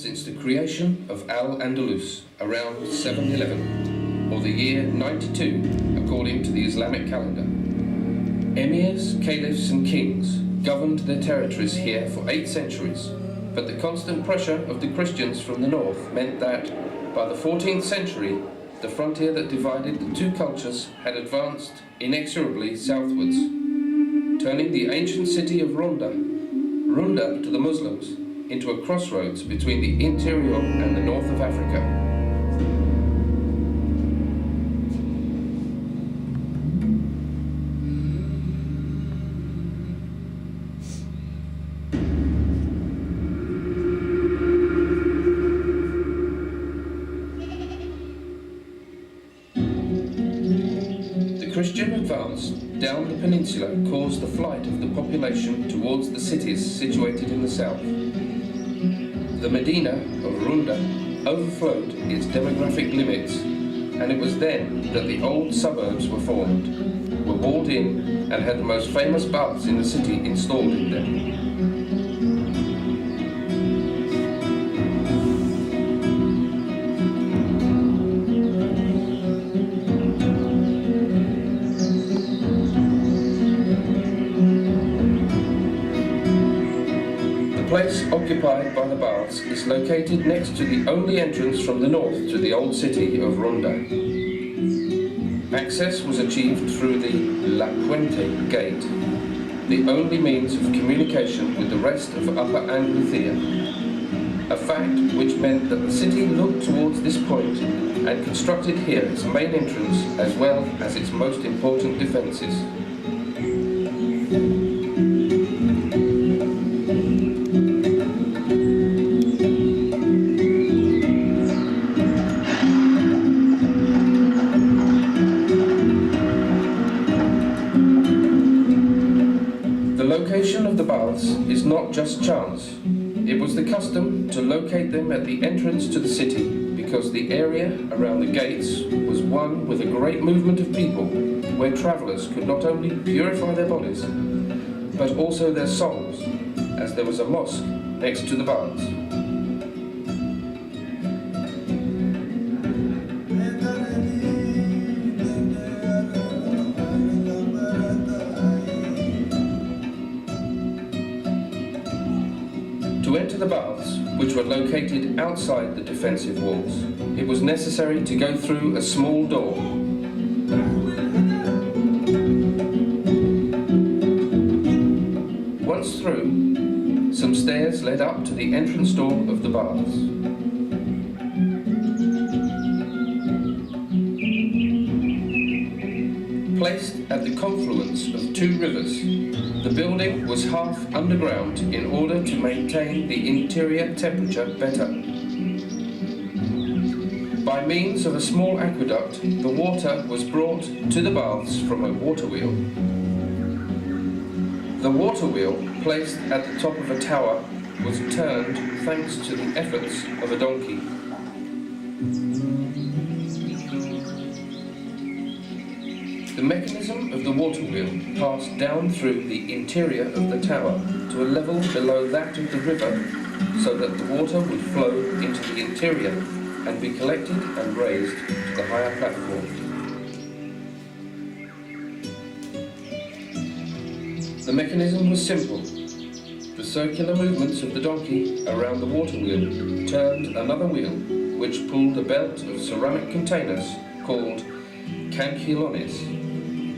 since the creation of Al-Andalus around 711, or the year 92 according to the Islamic calendar. Emirs, caliphs and kings governed their territories here for 8 centuries, but the constant pressure of the Christians from the north meant that, by the 14th century, the frontier that divided the two cultures had advanced inexorably southwards, turning the ancient city of Ronda to the Muslims into a crossroads between the interior and the north of Africa. The Christian advance down the peninsula caused the flight of the population towards the cities situated in the south. The Medina of Ronda overflowed its demographic limits, and it was then that the old suburbs were formed, were walled in, and had the most famous baths in the city installed in them. The place occupied by the baths is located next to the only entrance from the north to the old city of Ronda. Access was achieved through the La Puente gate, the only means of communication with the rest of Upper Andalusia, a fact which meant that the city looked towards this point and constructed here its main entrance as well as its most important defences. The location of the baths is not just chance. It was the custom to locate them at the entrance to the city because the area around the gates was one with a great movement of people where travellers could not only purify their bodies but also their souls, as there was a mosque next to the baths. To enter the baths, which were located outside the defensive walls, it was necessary to go through a small door. Once through, some stairs led up to the entrance door of the baths. Placed at the confluence of 2 rivers, the building was half underground in order to maintain the interior temperature better. By means of a small aqueduct, the water was brought to the baths from a water wheel. The water wheel, placed at the top of a tower, was turned thanks to the efforts of a donkey. The mechanism of the water wheel passed down through the interior of the tower to a level below that of the river so that the water would flow into the interior and be collected and raised to the higher platform. The mechanism was simple. The circular movements of the donkey around the water wheel turned another wheel which pulled a belt of ceramic containers called canquilones,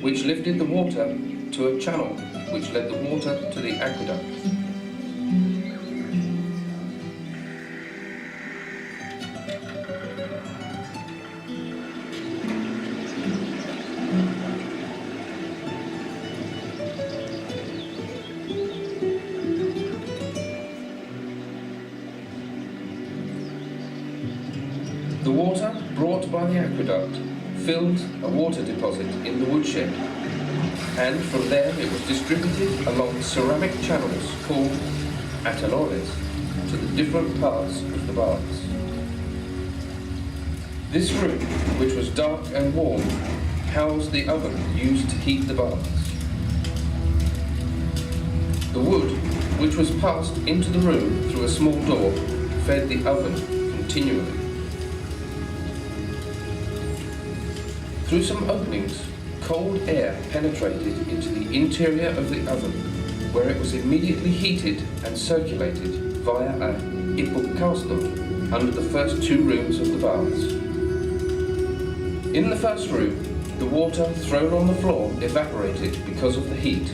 which lifted the water to a channel which led the water to the aqueduct. The water brought by the aqueduct filled a water deposit in the woodshed, and from there it was distributed along ceramic channels called atanoles to the different parts of the baths. This room, which was dark and warm, housed the oven used to heat the baths. The wood, which was passed into the room through a small door, fed the oven continually. Through some openings, cold air penetrated into the interior of the oven, where it was immediately heated and circulated via a hypocausto under the first two rooms of the baths. In the first room, the water thrown on the floor evaporated because of the heat,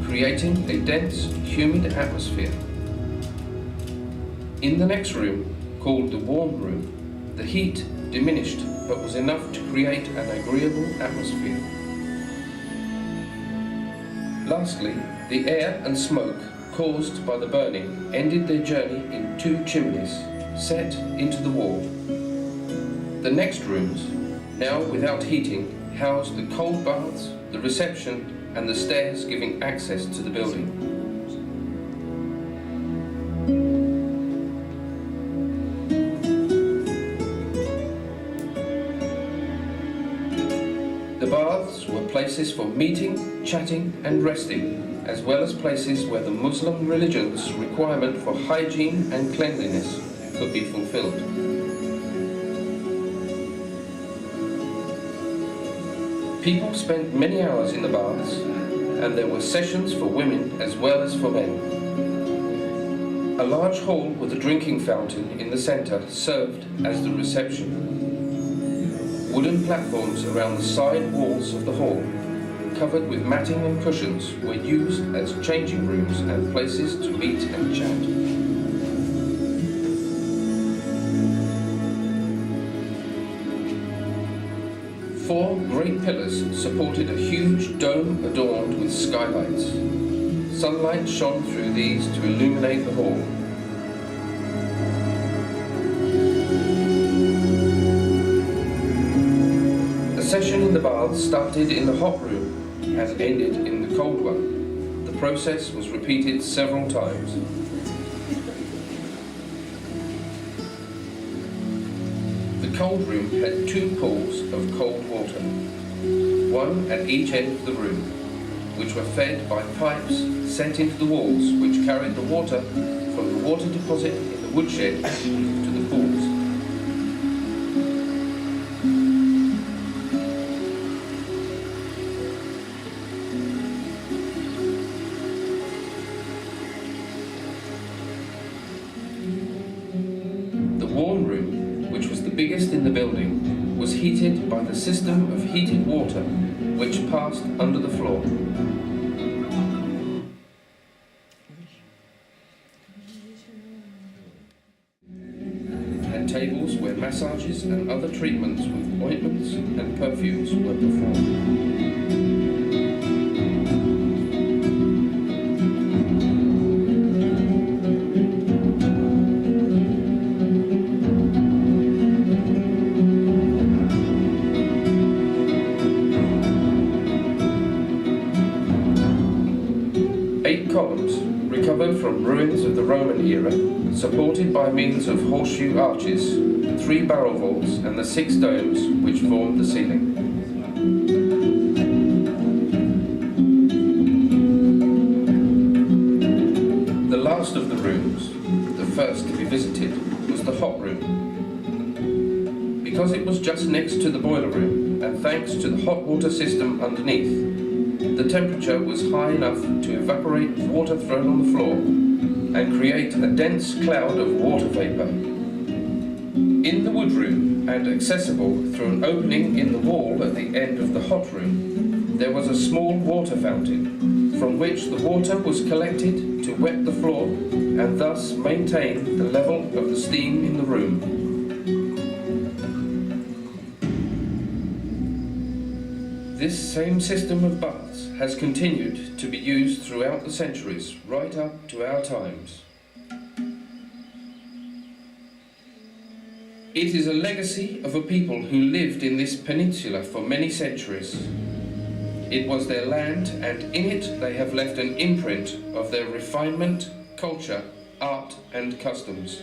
creating a dense, humid atmosphere. In the next room, called the warm room, the heat diminished but was enough to create an agreeable atmosphere. Lastly, the air and smoke caused by the burning ended their journey in two chimneys set into the wall. The next rooms, now without heating, housed the cold baths, the reception, and the stairs giving access to the building. The baths were places for meeting, chatting, and resting, as well as places where the Muslim religion's requirement for hygiene and cleanliness could be fulfilled. People spent many hours in the baths, and there were sessions for women as well as for men. A large hall with a drinking fountain in the center served as the reception. Wooden platforms around the side walls of the hall, covered with matting and cushions, were used as changing rooms and places to meet and chat. Four great pillars supported a huge dome adorned with skylights. Sunlight shone through these to illuminate the hall. The session in the baths started in the hot room and ended in the cold one. The process was repeated several times. The cold room had two pools of cold water, one at each end of the room, which were fed by pipes sent into the walls, which carried the water from the water deposit in the woodshed to the pools. The warm room, which was the biggest in the building, was heated by the system of heated water which passed under the floor. And tables where massages and other treatments with ointments and perfumes were performed. 8 columns, recovered from ruins of the Roman era, supported by means of horseshoe arches, 3 barrel vaults and the 6 domes which formed the ceiling. The last of the rooms, the first to be visited, was the hot room. Because it was just next to the boiler room, and thanks to the hot water system underneath, the temperature was high enough to evaporate water thrown on the floor and create a dense cloud of water vapor. In the wood room, and accessible through an opening in the wall at the end of the hot room, there was a small water fountain, from which the water was collected to wet the floor and thus maintain the level of the steam in the room. This same system of baths has continued to be used throughout the centuries, right up to our times. It is a legacy of a people who lived in this peninsula for many centuries. It was their land, and in it they have left an imprint of their refinement, culture, art and customs.